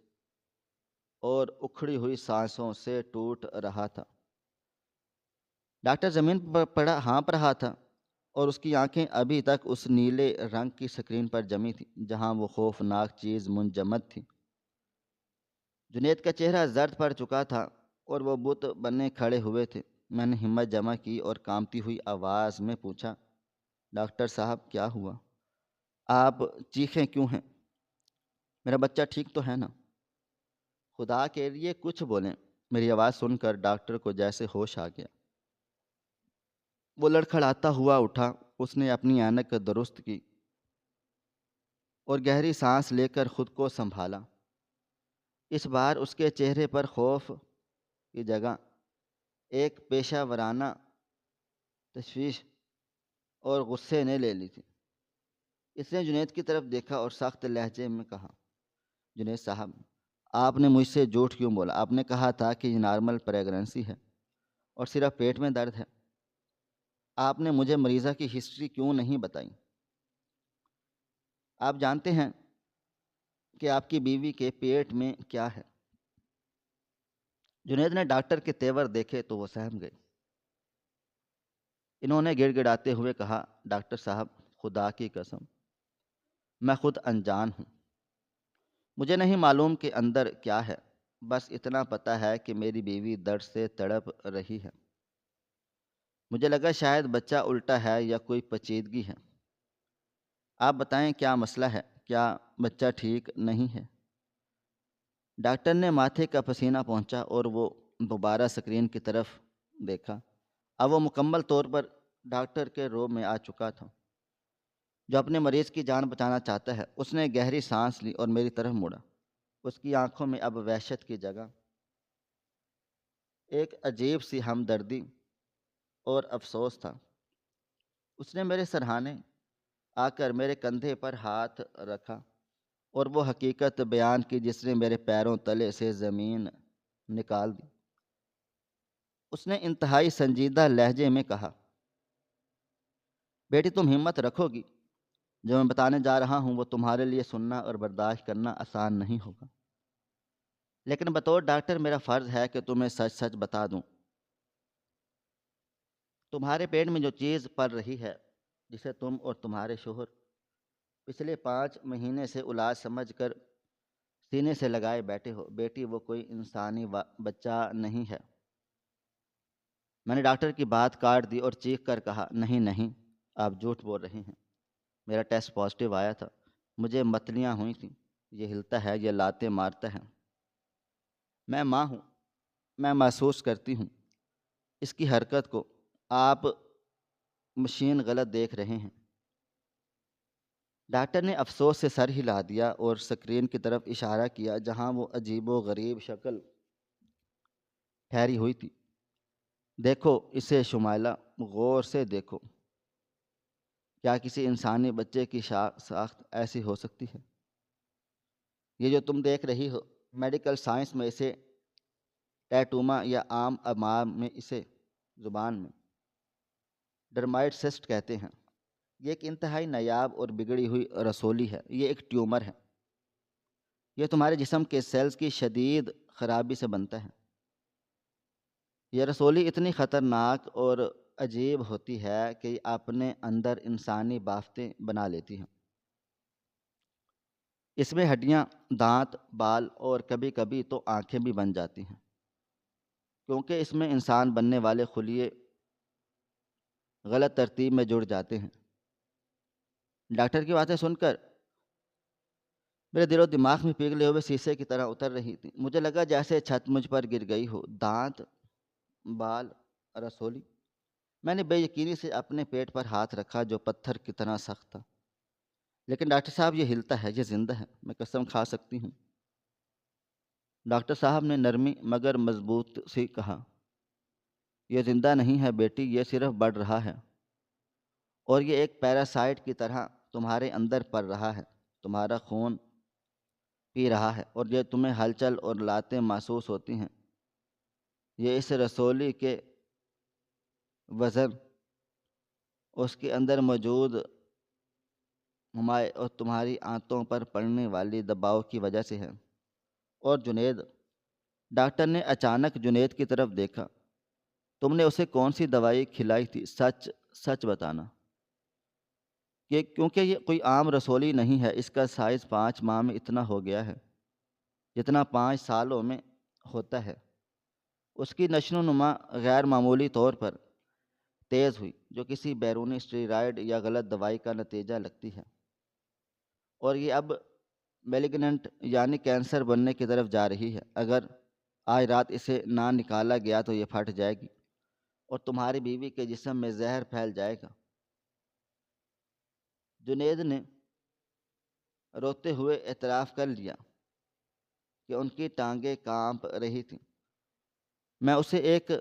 اور اکھڑی ہوئی سانسوں سے ٹوٹ رہا تھا۔ ڈاکٹر زمین پر پڑا ہانپ رہا تھا اور اس کی آنکھیں ابھی تک اس نیلے رنگ کی سکرین پر جمی تھیں جہاں وہ خوفناک چیز منجمد تھی۔ جنید کا چہرہ زرد پڑ چکا تھا اور وہ بت بنے کھڑے ہوئے تھے۔ میں نے ہمت جمع کی اور کانپتی ہوئی آواز میں پوچھا، ڈاکٹر صاحب کیا ہوا؟ آپ چیخیں کیوں ہیں؟ میرا بچہ ٹھیک تو ہے نا؟ خدا کے لیے کچھ بولیں۔ میری آواز سن کر ڈاکٹر کو جیسے ہوش آ گیا۔ وہ لڑکھڑاتا ہوا اٹھا، اس نے اپنی اینک درست کی اور گہری سانس لے کر خود کو سنبھالا۔ اس بار اس کے چہرے پر خوف کی جگہ ایک پیشہ ورانہ تشویش اور غصے نے لے لی تھی۔ اس نے جنید کی طرف دیکھا اور سخت لہجے میں کہا، جنید صاحب، آپ نے مجھ سے جھوٹ کیوں بولا؟ آپ نے کہا تھا کہ یہ نارمل پریگننسی ہے اور صرف پیٹ میں درد ہے۔ آپ نے مجھے مریضہ کی ہسٹری کیوں نہیں بتائی؟ آپ جانتے ہیں کہ آپ کی بیوی کے پیٹ میں کیا ہے؟ جنید نے ڈاکٹر کے تیور دیکھے تو وہ سہم گئے۔ انہوں نے گڑ گڑاتے ہوئے کہا، ڈاکٹر صاحب، خدا کی قسم میں خود انجان ہوں، مجھے نہیں معلوم کہ اندر کیا ہے، بس اتنا پتہ ہے کہ میری بیوی درد سے تڑپ رہی ہے۔ مجھے لگا شاید بچہ الٹا ہے یا کوئی پیچیدگی ہے۔ آپ بتائیں کیا مسئلہ ہے؟ کیا بچہ ٹھیک نہیں ہے؟ ڈاکٹر نے ماتھے کا پسینہ پہنچا اور وہ دوبارہ سکرین کی طرف دیکھا۔ اب وہ مکمل طور پر ڈاکٹر کے روب میں آ چکا تھا، جو اپنے مریض کی جان بچانا چاہتا ہے۔ اس نے گہری سانس لی اور میری طرف مڑا۔ اس کی آنکھوں میں اب وحشت کی جگہ ایک عجیب سی ہمدردی اور افسوس تھا۔ اس نے میرے سرہانے آ کر میرے کندھے پر ہاتھ رکھا اور وہ حقیقت بیان کی جس نے میرے پیروں تلے سے زمین نکال دی۔ اس نے انتہائی سنجیدہ لہجے میں کہا، بیٹی تم ہمت رکھو گی، جو میں بتانے جا رہا ہوں وہ تمہارے لیے سننا اور برداشت کرنا آسان نہیں ہوگا، لیکن بطور ڈاکٹر میرا فرض ہے کہ تمہیں سچ سچ بتا دوں۔ تمہارے پیٹ میں جو چیز پل رہی ہے، جسے تم اور تمہارے شوہر پچھلے 5 مہینے سے اولاد سمجھ کر سینے سے لگائے بیٹھے ہو، بیٹی وہ کوئی انسانی بچہ نہیں ہے۔ میں نے ڈاکٹر کی بات کاٹ دی اور چیخ کر کہا، نہیں نہیں، آپ جھوٹ بول رہے ہیں، میرا ٹیسٹ پازیٹیو آیا تھا، مجھے متلیاں ہوئی تھیں، یہ ہلتا ہے، یہ لاتیں مارتا ہے، میں ماں ہوں، میں محسوس کرتی ہوں اس کی حرکت کو، آپ مشین غلط دیکھ رہے ہیں۔ ڈاکٹر نے افسوس سے سر ہلا دیا اور سکرین کی طرف اشارہ کیا جہاں وہ عجیب و غریب شکل ٹھہری ہوئی تھی۔ دیکھو اسے شمائلہ، غور سے دیکھو، کیا کسی انسانی بچے کی ساخت ایسی ہو سکتی ہے؟ یہ جو تم دیکھ رہی ہو، میڈیکل سائنس میں اسے ٹیٹوما یا عام عوام میں اسے زبان میں ڈرمائٹ سسٹ کہتے ہیں۔ یہ ایک انتہائی نایاب اور بگڑی ہوئی رسولی ہے، یہ ایک ٹیومر ہے، یہ تمہارے جسم کے سیلز کی شدید خرابی سے بنتا ہے۔ یہ رسولی اتنی خطرناک اور عجیب ہوتی ہے کہ یہ اپنے اندر انسانی بافتیں بنا لیتی ہیں۔ اس میں ہڈیاں، دانت، بال اور کبھی کبھی تو آنکھیں بھی بن جاتی ہیں، کیونکہ اس میں انسان بننے والے خلیے غلط ترتیب میں جڑ جاتے ہیں۔ ڈاکٹر کی باتیں سن کر میرے دل و دماغ میں پگھلے ہوئے شیشے کی طرح اتر رہی تھی۔ مجھے لگا جیسے چھت مجھ پر گر گئی ہو۔ دانت، بال، رسولی۔ میں نے بے یقینی سے اپنے پیٹ پر ہاتھ رکھا جو پتھر کی طرح سخت تھا۔ لیکن ڈاکٹر صاحب یہ ہلتا ہے، یہ زندہ ہے، میں قسم کھا سکتی ہوں۔ ڈاکٹر صاحب نے نرمی مگر مضبوط سی کہا، یہ زندہ نہیں ہے بیٹی، یہ صرف بڑھ رہا ہے، اور یہ ایک پیراسائٹ کی طرح تمہارے اندر پل رہا ہے، تمہارا خون پی رہا ہے، اور یہ تمہیں ہلچل اور لاتیں محسوس ہوتی ہیں۔ یہ اس رسولی کے وزن، اس کے اندر موجود اور تمہاری آنتوں پر پڑنے والی دباؤ کی وجہ سے ہے۔ اور جنید، ڈاکٹر نے اچانک جنید کی طرف دیکھا، تم نے اسے کون سی دوائی کھلائی تھی؟ سچ سچ بتانا، کیونکہ یہ کوئی عام رسولی نہیں ہے، اس کا سائز 5 ماہ میں اتنا ہو گیا ہے جتنا 5 سالوں میں ہوتا ہے۔ اس کی نشو و نما غیر معمولی طور پر تیز ہوئی، جو کسی بیرونی اسٹیرائڈ یا غلط دوائی کا نتیجہ لگتی ہے، اور یہ اب میلیگننٹ یعنی کینسر بننے کی طرف جا رہی ہے۔ اگر آج رات اسے نہ نکالا گیا تو یہ پھٹ جائے گی اور تمہاری بیوی کے جسم میں زہر پھیل جائے گا۔ جنید نے روتے ہوئے اعتراف کر لیا کہ ان کی ٹانگیں کانپ رہی تھیں۔ میں اسے ایک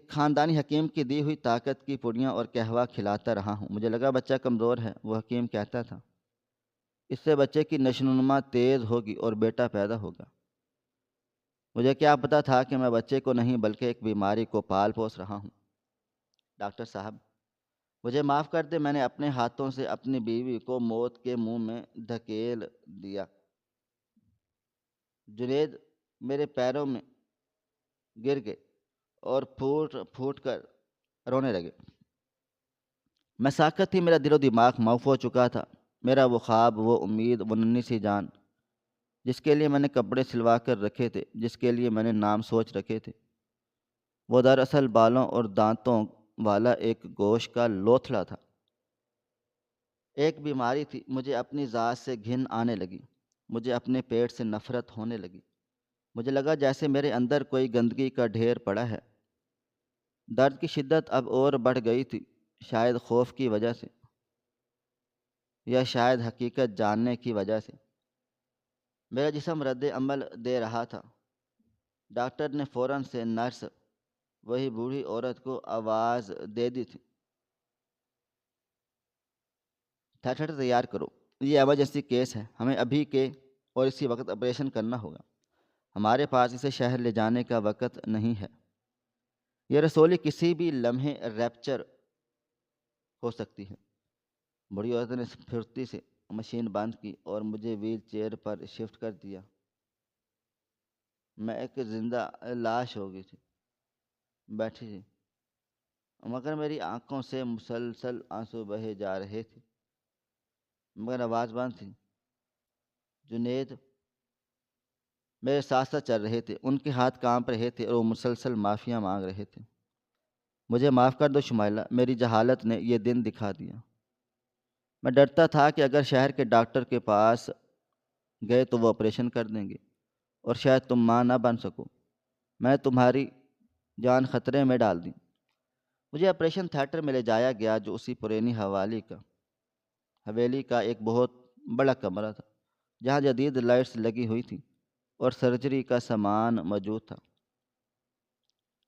خاندانی حکیم کی دی ہوئی طاقت کی پڑیاں اور قہوہ کھلاتا رہا ہوں۔ مجھے لگا بچہ کمزور ہے، وہ حکیم کہتا تھا، اس سے بچے کی نشو و نما تیز ہوگی اور بیٹا پیدا ہوگا۔ مجھے کیا پتا تھا کہ میں بچے کو نہیں بلکہ ایک بیماری کو پال پوس رہا ہوں۔ ڈاکٹر صاحب، مجھے معاف کر دے، میں نے اپنے ہاتھوں سے اپنی بیوی کو موت کے منہ میں دھکیل دیا۔ جنید میرے پیروں میں گر گئے اور پھوٹ پھوٹ کر رونے لگے۔ میں ساکت تھی، میرا دل و دماغ معاف ہو چکا تھا۔ میرا وہ خواب، وہ امید، وہ ننھی سی جان جس کے لیے میں نے کپڑے سلوا کر رکھے تھے، جس کے لیے میں نے نام سوچ رکھے تھے، وہ دراصل بالوں اور دانتوں والا ایک گوشت کا لوتھڑا تھا۔ ایک بیماری تھی، مجھے اپنی ذات سے گھن آنے لگی، مجھے اپنے پیٹ سے نفرت ہونے لگی، مجھے لگا جیسے میرے اندر کوئی گندگی کا ڈھیر پڑا ہے۔ درد کی شدت اب اور بڑھ گئی تھی، شاید خوف کی وجہ سے یا شاید حقیقت جاننے کی وجہ سے۔ میرا جسم رد عمل دے رہا تھا۔ ڈاکٹر نے فوراً سے نرس، وہی بوڑھی عورت، کو آواز دے دی تھی، تھیٹر تیار کرو، یہ ایمرجنسی کیس ہے، ہمیں ابھی کے اور اسی وقت آپریشن کرنا ہوگا، ہمارے پاس اسے شہر لے جانے کا وقت نہیں ہے، یہ رسولی کسی بھی لمحے ریپچر ہو سکتی ہے۔ بڑی عورت نے پھرتی سے مشین بند کی اور مجھے ویل چیئر پر شفٹ کر دیا۔ میں ایک زندہ لاش ہو گئی تھی، بیٹھی تھی، مگر میری آنکھوں سے مسلسل آنسو بہے جا رہے تھے، مگر آواز بند تھی۔ جنید میرے ساتھ ساتھ چل رہے تھے، ان کے ہاتھ کانپ رہے تھے اور وہ مسلسل معافیاں مانگ رہے تھے۔ مجھے معاف کر دو شمائلہ، میری جہالت نے یہ دن دکھا دیا۔ میں ڈرتا تھا کہ اگر شہر کے ڈاکٹر کے پاس گئے تو وہ آپریشن کر دیں گے اور شاید تم ماں نہ بن سکو، میں نے تمہاری جان خطرے میں ڈال دی۔ مجھے آپریشن تھیٹر میں لے جایا گیا، جو اسی پرانی حویلی کا ایک بہت بڑا کمرہ تھا، جہاں جدید لائٹس لگی ہوئی تھیں اور سرجری کا سامان موجود تھا۔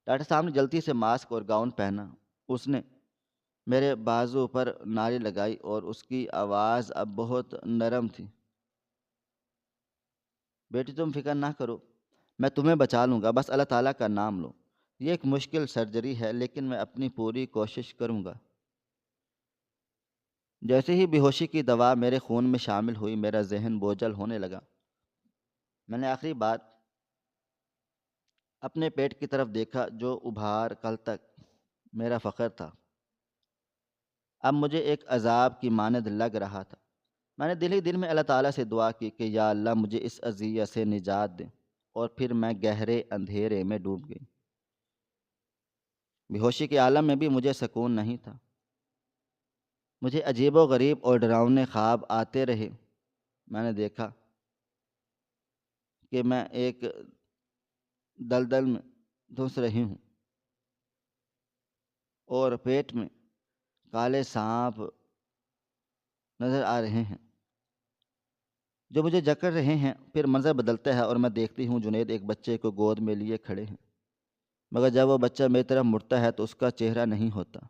ڈاکٹر صاحب نے جلدی سے ماسک اور گاؤن پہنا، اس نے میرے بازو پر نالی لگائی اور اس کی آواز اب بہت نرم تھی۔ بیٹی تم فکر نہ کرو، میں تمہیں بچا لوں گا، بس اللہ تعالیٰ کا نام لو۔ یہ ایک مشکل سرجری ہے لیکن میں اپنی پوری کوشش کروں گا۔ جیسے ہی بے ہوشی کی دوا میرے خون میں شامل ہوئی، میرا ذہن بوجھل ہونے لگا۔ میں نے آخری بار اپنے پیٹ کی طرف دیکھا، جو ابھار کل تک میرا فخر تھا، اب مجھے ایک عذاب کی مانند لگ رہا تھا۔ میں نے دل ہی دل میں اللہ تعالیٰ سے دعا کی کہ یا اللہ مجھے اس اذیت سے نجات دے، اور پھر میں گہرے اندھیرے میں ڈوب گئی۔ بے ہوشی کے عالم میں بھی مجھے سکون نہیں تھا۔ مجھے عجیب و غریب اور ڈراؤنے خواب آتے رہے۔ میں نے دیکھا کہ میں ایک دلدل میں دھنس رہی ہوں اور پیٹ میں کالے سانپ نظر آ رہے ہیں جو مجھے جکڑ رہے ہیں۔ پھر منظر بدلتا ہے اور میں دیکھتی ہوں جنید ایک بچے کو گود میں لیے کھڑے ہیں، مگر جب وہ بچہ میری طرف مڑتا ہے تو اس کا چہرہ نہیں ہوتا۔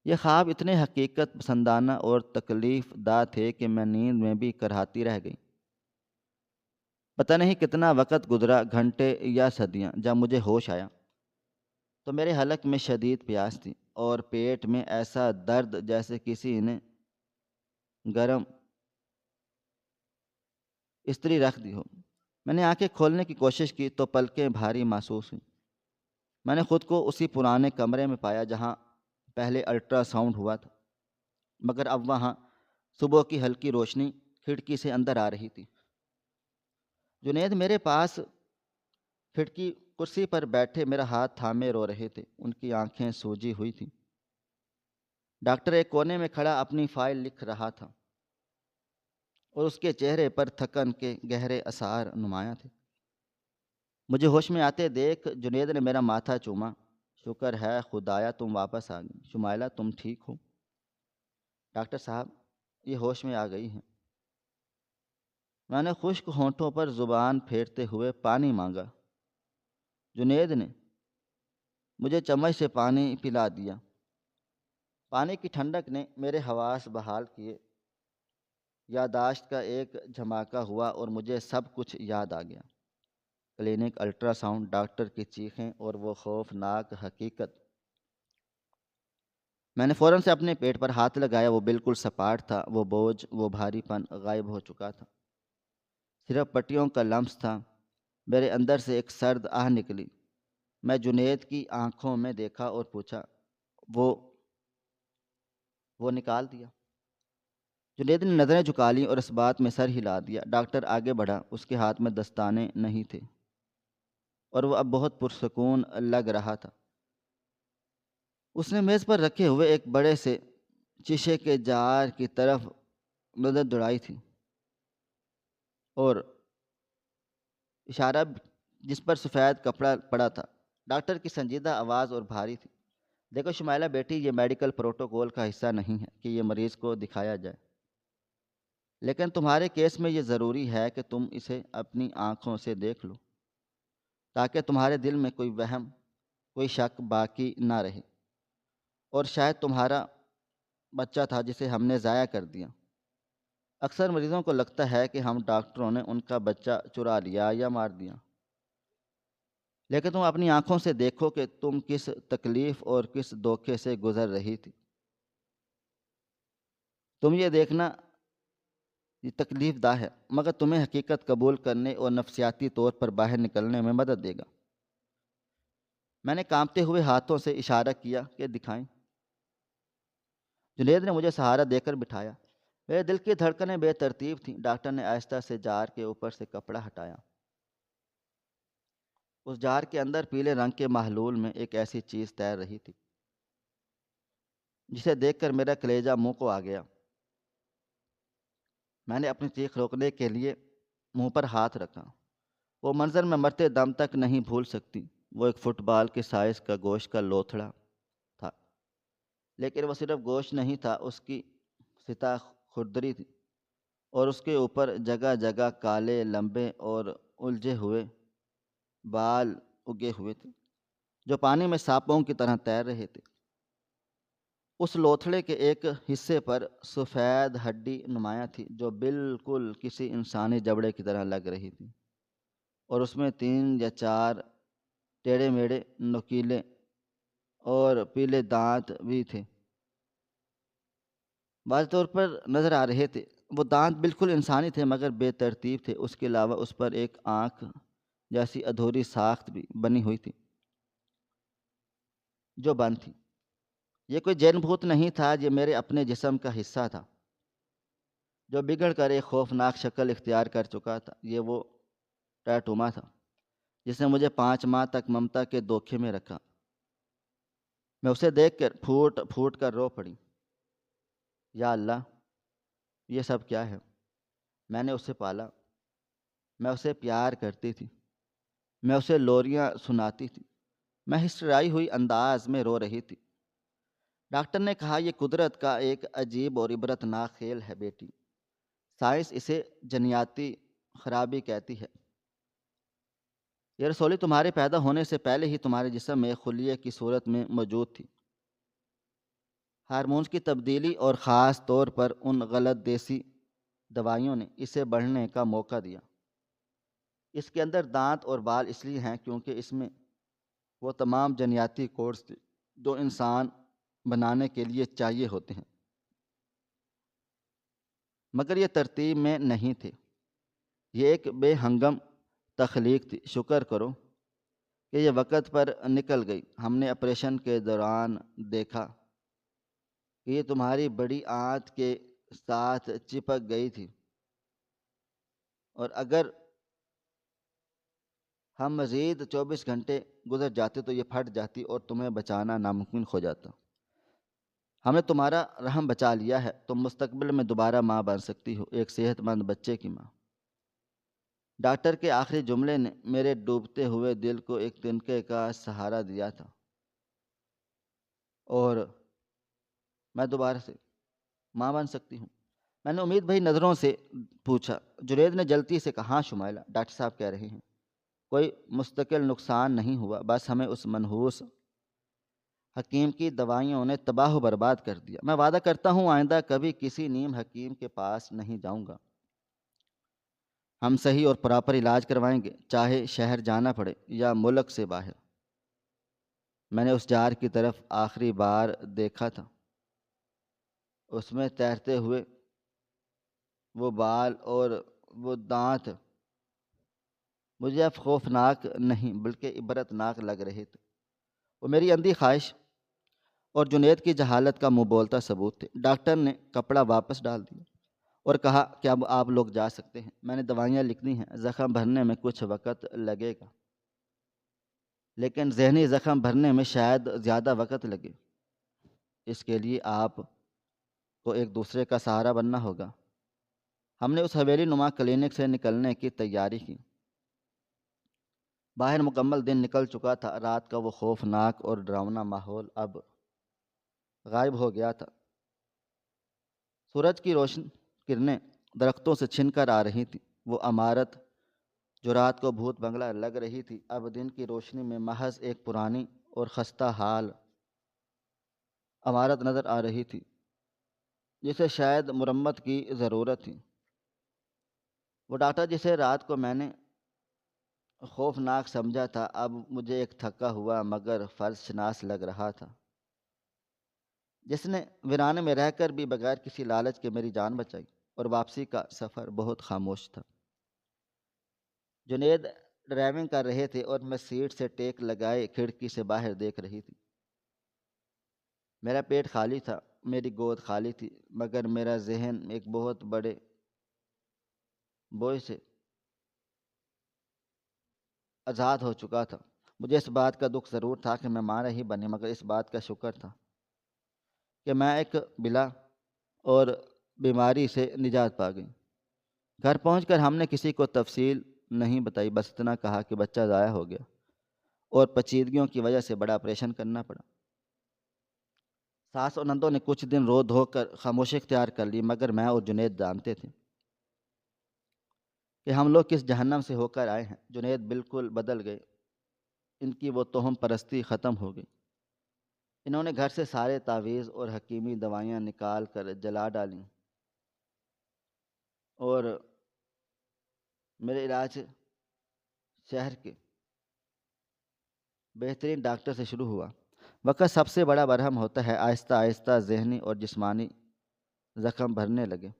یہ خواب اتنے حقیقت پسندانہ اور تکلیف دہ تھے کہ میں نیند میں بھی کرہاتی رہ گئی۔ پتہ نہیں کتنا وقت گزرا، گھنٹے یا صدیاں۔ جب مجھے ہوش آیا تو میرے حلق میں شدید پیاس تھی اور پیٹ میں ایسا درد جیسے کسی نے گرم استری رکھ دی ہو۔ میں نے آنکھیں کھولنے کی کوشش کی تو پلکیں بھاری محسوس ہوئیں۔ میں نے خود کو اسی پرانے کمرے میں پایا جہاں پہلے الٹرا ساؤنڈ ہوا تھا، مگر اب وہاں صبح کی ہلکی روشنی کھڑکی سے اندر آ رہی تھی۔ جنید میرے پاس کھڑکی کرسی پر بیٹھے میرا ہاتھ تھامے رو رہے تھے، ان کی آنکھیں سوجی ہوئی تھیں۔ ڈاکٹر ایک کونے میں کھڑا اپنی فائل لکھ رہا تھا اور اس کے چہرے پر تھکن کے گہرے آثار نمایاں تھے۔ مجھے ہوش میں آتے دیکھ جنید نے میرا ماتھا چوما۔ شکر ہے خدایا تم واپس آ گئی، شمائلہ تم ٹھیک ہو؟ ڈاکٹر صاحب یہ ہوش میں آ گئی ہیں۔ میں نے خشک ہونٹوں پر زبان پھیرتے ہوئے پانی مانگا۔ جنید نے مجھے چمچ سے پانی پلا دیا۔ پانی کی ٹھنڈک نے میرے حواس بحال کیے، یادداشت کا ایک جھماکہ ہوا اور مجھے سب کچھ یاد آ گیا۔ کلینک، الٹرا ساؤنڈ، ڈاکٹر کی چیخیں اور وہ خوفناک حقیقت میں نے فوراً سے اپنے پیٹ پر ہاتھ لگایا، وہ بالکل سپاٹ تھا، وہ بوجھ، وہ بھاری پن غائب ہو چکا تھا، صرف پٹیوں کا لمس تھا۔ میرے اندر سے ایک سرد آہ نکلی۔ میں جنید کی آنکھوں میں دیکھا اور پوچھا، وہ نکال دیا؟ جنید نے نظریں جھکا لیں اور اس بات میں سر ہلا دیا۔ ڈاکٹر آگے بڑھا، اس کے ہاتھ میں دستانے نہیں تھے اور وہ اب بہت پرسکون لگ رہا تھا۔ اس نے میز پر رکھے ہوئے ایک بڑے سے شیشے کے جار کی طرف نظر دوڑائی تھی اور اشارہ جس پر سفید کپڑا پڑا تھا۔ ڈاکٹر کی سنجیدہ آواز اور بھاری تھی، دیکھو شمائلہ بیٹی، یہ میڈیکل پروٹوکول کا حصہ نہیں ہے کہ یہ مریض کو دکھایا جائے، لیکن تمہارے کیس میں یہ ضروری ہے کہ تم اسے اپنی آنکھوں سے دیکھ لو، تاکہ تمہارے دل میں کوئی وہم، کوئی شک باقی نہ رہے۔ اور شاید تمہارا بچہ تھا جسے ہم نے ضائع کر دیا۔ اکثر مریضوں کو لگتا ہے کہ ہم ڈاکٹروں نے ان کا بچہ چرا لیا یا مار دیا، لیکن تم اپنی آنکھوں سے دیکھو کہ تم کس تکلیف اور کس دھوکے سے گزر رہی تھی۔ تم یہ دیکھنا یہ تکلیف دہ ہے، مگر تمہیں حقیقت قبول کرنے اور نفسیاتی طور پر باہر نکلنے میں مدد دے گا۔ میں نے کانپتے ہوئے ہاتھوں سے اشارہ کیا کہ دکھائیں۔ جنید نے مجھے سہارا دے کر بٹھایا۔ میرے دل کی دھڑکنیں بے ترتیب تھیں۔ ڈاکٹر نے آہستہ سے جار کے اوپر سے کپڑا ہٹایا۔ اس جار کے اندر پیلے رنگ کے محلول میں ایک ایسی چیز تیر رہی تھی جسے دیکھ کر میرا کلیجہ منہ کو آ گیا۔ میں نے اپنی چیخ روکنے کے لیے منہ پر ہاتھ رکھا۔ وہ منظر میں مرتے دم تک نہیں بھول سکتی۔ وہ ایک فٹ بال کے سائز کا گوشت کا لوتھڑا تھا، لیکن وہ صرف گوشت نہیں تھا، اس کی سطح خردری تھی اور اس کے اوپر جگہ جگہ کالے لمبے اور الجھے ہوئے بال اگے ہوئے تھے جو پانی میں سانپوں کی طرح تیر رہے تھے۔ اس لوتھڑے کے ایک حصے پر سفید ہڈی نمایاں تھی جو بالکل کسی انسانی جبڑے کی طرح لگ رہی تھی، اور اس میں 3 یا 4 ٹیڑھے میڑھے نوکیلے اور پیلے دانت بھی تھے، واضح طور پر نظر آ رہے تھے۔ وہ دانت بالکل انسانی تھے مگر بے ترتیب تھے۔ اس کے علاوہ اس پر ایک آنکھ جیسی ادھوری ساخت بھی بنی ہوئی تھی جو بند تھی۔ یہ کوئی جین بھوت نہیں تھا، یہ میرے اپنے جسم کا حصہ تھا جو بگڑ کر ایک خوفناک شکل اختیار کر چکا تھا۔ یہ وہ ٹیٹوما تھا جس نے مجھے 5 ماہ تک ممتا کے دھوکے میں رکھا۔ میں اسے دیکھ کر پھوٹ پھوٹ کر رو پڑی۔ یا اللہ، یہ سب کیا ہے؟ میں نے اسے پالا، میں اسے پیار کرتی تھی، میں اسے لوریاں سناتی تھی، میں ہسٹرائی ہوئی انداز میں رو رہی تھی۔ ڈاکٹر نے کہا، یہ قدرت کا ایک عجیب اور عبرتناک کھیل ہے بیٹی، سائنس اسے جنیاتی خرابی کہتی ہے۔ یہ رسولی تمہارے پیدا ہونے سے پہلے ہی تمہارے جسم میں خلیے کی صورت میں موجود تھی۔ ہارمونز کی تبدیلی اور خاص طور پر ان غلط دیسی دوائیوں نے اسے بڑھنے کا موقع دیا۔ اس کے اندر دانت اور بال اس لیے ہیں کیونکہ اس میں وہ تمام جنیاتی کوڈز تھے جو انسان بنانے کے لیے چاہیے ہوتے ہیں، مگر یہ ترتیب میں نہیں تھے۔ یہ ایک بے ہنگم تخلیق تھی۔ شکر کرو کہ یہ وقت پر نکل گئی۔ ہم نے آپریشن کے دوران دیکھا کہ یہ تمہاری بڑی آنت کے ساتھ چپک گئی تھی، اور اگر ہم مزید 24 گھنٹے گزر جاتے تو یہ پھٹ جاتی اور تمہیں بچانا ناممکن ہو جاتا۔ ہم نے تمہارا رحم بچا لیا ہے، تم مستقبل میں دوبارہ ماں بن سکتی ہو، ایک صحت مند بچے کی ماں۔ ڈاکٹر کے آخری جملے نے میرے ڈوبتے ہوئے دل کو ایک تنکے کا سہارا دیا تھا، اور میں دوبارہ سے ماں بن سکتی ہوں؟ میں نے امید بھری نظروں سے پوچھا۔ جنید نے جلدی سے کہا، ہاں شمائلہ، ڈاکٹر صاحب کہہ رہے ہیں کوئی مستقل نقصان نہیں ہوا، بس ہمیں اس منحوس حکیم کی دوائیوں نے تباہ و برباد کر دیا۔ میں وعدہ کرتا ہوں آئندہ کبھی کسی نیم حکیم کے پاس نہیں جاؤں گا۔ ہم صحیح اور پراپر علاج کروائیں گے، چاہے شہر جانا پڑے یا ملک سے باہر۔ میں نے اس جار کی طرف آخری بار دیکھا تھا۔ اس میں تیرتے ہوئے وہ بال اور وہ دانت مجھے اب خوفناک نہیں بلکہ عبرتناک لگ رہے تھے۔ وہ میری اندھی خواہش اور جنید کی جہالت کا منہ بولتا ثبوت تھے۔ ڈاکٹر نے کپڑا واپس ڈال دیا اور کہا کہ اب آپ لوگ جا سکتے ہیں، میں نے دوائیاں لکھنی ہیں، زخم بھرنے میں کچھ وقت لگے گا، لیکن ذہنی زخم بھرنے میں شاید زیادہ وقت لگے۔ اس کے لیے آپ کو ایک دوسرے کا سہارا بننا ہوگا۔ ہم نے اس حویلی نما کلینک سے نکلنے کی تیاری کی۔ باہر مکمل دن نکل چکا تھا، رات کا وہ خوفناک اور ڈراؤنا ماحول اب غائب ہو گیا تھا۔ سورج کی روشن کرنیں درختوں سے چھن کر آ رہی تھیں۔ وہ عمارت جو رات کو بھوت بنگلہ لگ رہی تھی اب دن کی روشنی میں محض ایک پرانی اور خستہ حال عمارت نظر آ رہی تھی جسے شاید مرمت کی ضرورت تھی۔ وہ ڈاکٹر جسے رات کو میں نے خوفناک سمجھا تھا اب مجھے ایک تھکا ہوا مگر فرض شناس لگ رہا تھا، جس نے ویرانے میں رہ کر بھی بغیر کسی لالچ کے میری جان بچائی۔ اور واپسی کا سفر بہت خاموش تھا۔ جنید ڈرائیونگ کر رہے تھے اور میں سیٹ سے ٹیک لگائے کھڑکی سے باہر دیکھ رہی تھی۔ میرا پیٹ خالی تھا، میری گود خالی تھی، مگر میرا ذہن ایک بہت بڑے بوجھ سے آزاد ہو چکا تھا۔ مجھے اس بات کا دکھ ضرور تھا کہ میں ماں نہیں بنی، مگر اس بات کا شکر تھا کہ میں ایک بلا اور بیماری سے نجات پا گئی۔ گھر پہنچ کر ہم نے کسی کو تفصیل نہیں بتائی، بس اتنا کہا کہ بچہ ضائع ہو گیا اور پیچیدگیوں کی وجہ سے بڑا آپریشن کرنا پڑا۔ ساس اور نندوں نے کچھ دن رو دھو کر خاموشی اختیار کر لی، مگر میں اور جنید جانتے تھے کہ ہم لوگ کس جہنم سے ہو کر آئے ہیں۔ جنید بالکل بدل گئے، ان کی وہ توہم پرستی ختم ہو گئی۔ انہوں نے گھر سے سارے تعویذ اور حکیمی دوائیاں نکال کر جلا ڈالیں اور میرے علاج شہر کے بہترین ڈاکٹر سے شروع ہوا۔ وقت سب سے بڑا برہم ہوتا ہے، آہستہ آہستہ ذہنی اور جسمانی زخم بھرنے لگے۔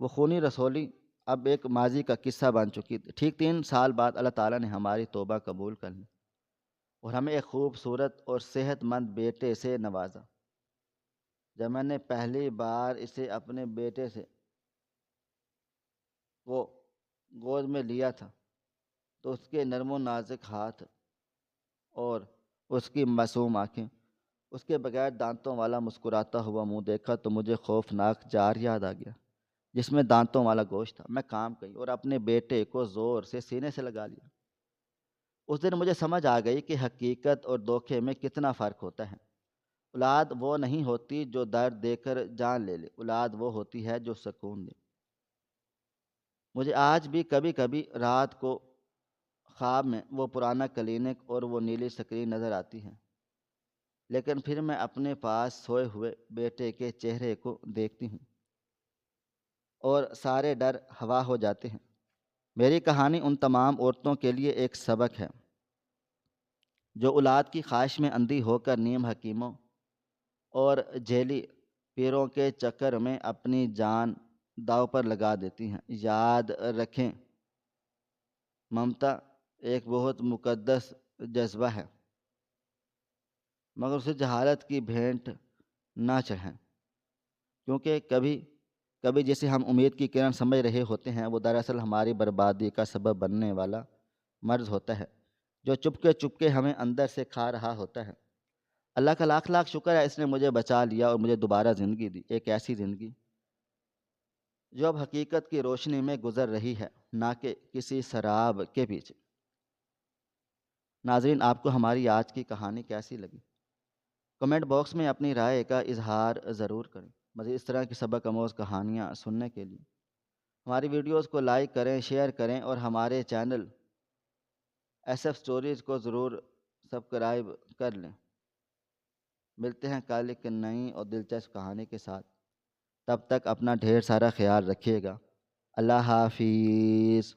وہ خونی رسولی اب ایک ماضی کا قصہ بن چکی تھی۔ ٹھیک 3 سال بعد اللہ تعالیٰ نے ہماری توبہ قبول کر لی اور ہمیں ایک خوبصورت اور صحت مند بیٹے سے نوازا۔ جب میں نے پہلی بار اسے اپنے بیٹے سے کو گود میں لیا تھا تو اس کے نرم و نازک ہاتھ اور اس کی معصوم آنکھیں، اس کے بغیر دانتوں والا مسکراتا ہوا منہ دیکھا تو مجھے خوفناک جار یاد آ گیا جس میں دانتوں والا گوشت تھا۔ میں کام گئی اور اپنے بیٹے کو زور سے سینے سے لگا لیا۔ اس دن مجھے سمجھ آ گئی کہ حقیقت اور دھوکے میں کتنا فرق ہوتا ہے۔ اولاد وہ نہیں ہوتی جو درد دے کر جان لے لے، اولاد وہ ہوتی ہے جو سکون دے۔ مجھے آج بھی کبھی کبھی رات کو خواب میں وہ پرانا کلینک اور وہ نیلی اسکرین نظر آتی ہے، لیکن پھر میں اپنے پاس سوئے ہوئے بیٹے کے چہرے کو دیکھتی ہوں اور سارے ڈر ہوا ہو جاتے ہیں۔ میری کہانی ان تمام عورتوں کے لیے ایک سبق ہے جو اولاد کی خواہش میں اندھی ہو کر نیم حکیموں اور جیلی پیروں کے چکر میں اپنی جان داؤ پر لگا دیتی ہیں۔ یاد رکھیں، ممتا ایک بہت مقدس جذبہ ہے، مگر اسے جہالت کی بھینٹ نہ چڑھیں، کیونکہ کبھی جسے ہم امید کی کرن سمجھ رہے ہوتے ہیں وہ دراصل ہماری بربادی کا سبب بننے والا مرض ہوتا ہے جو چپکے ہمیں اندر سے کھا رہا ہوتا ہے۔ اللہ کا لاکھ لاکھ شکر ہے، اس نے مجھے بچا لیا اور مجھے دوبارہ زندگی دی، ایک ایسی زندگی جو اب حقیقت کی روشنی میں گزر رہی ہے، نہ کہ کسی سراب کے پیچھے۔ ناظرین، آپ کو ہماری آج کی کہانی کیسی لگی؟ کمنٹ باکس میں اپنی رائے کا اظہار ضرور کریں۔ مزید اس طرح کی سبق آموز کہانیاں سننے کے لیے ہماری ویڈیوز کو لائک کریں، شیئر کریں اور ہمارے چینل ایس ایف سٹوریز کو ضرور سبسکرائب کر لیں۔ ملتے ہیں کل ایک نئی اور دلچسپ کہانی کے ساتھ، تب تک اپنا ڈھیر سارا خیال رکھیے گا۔ اللہ حافظ۔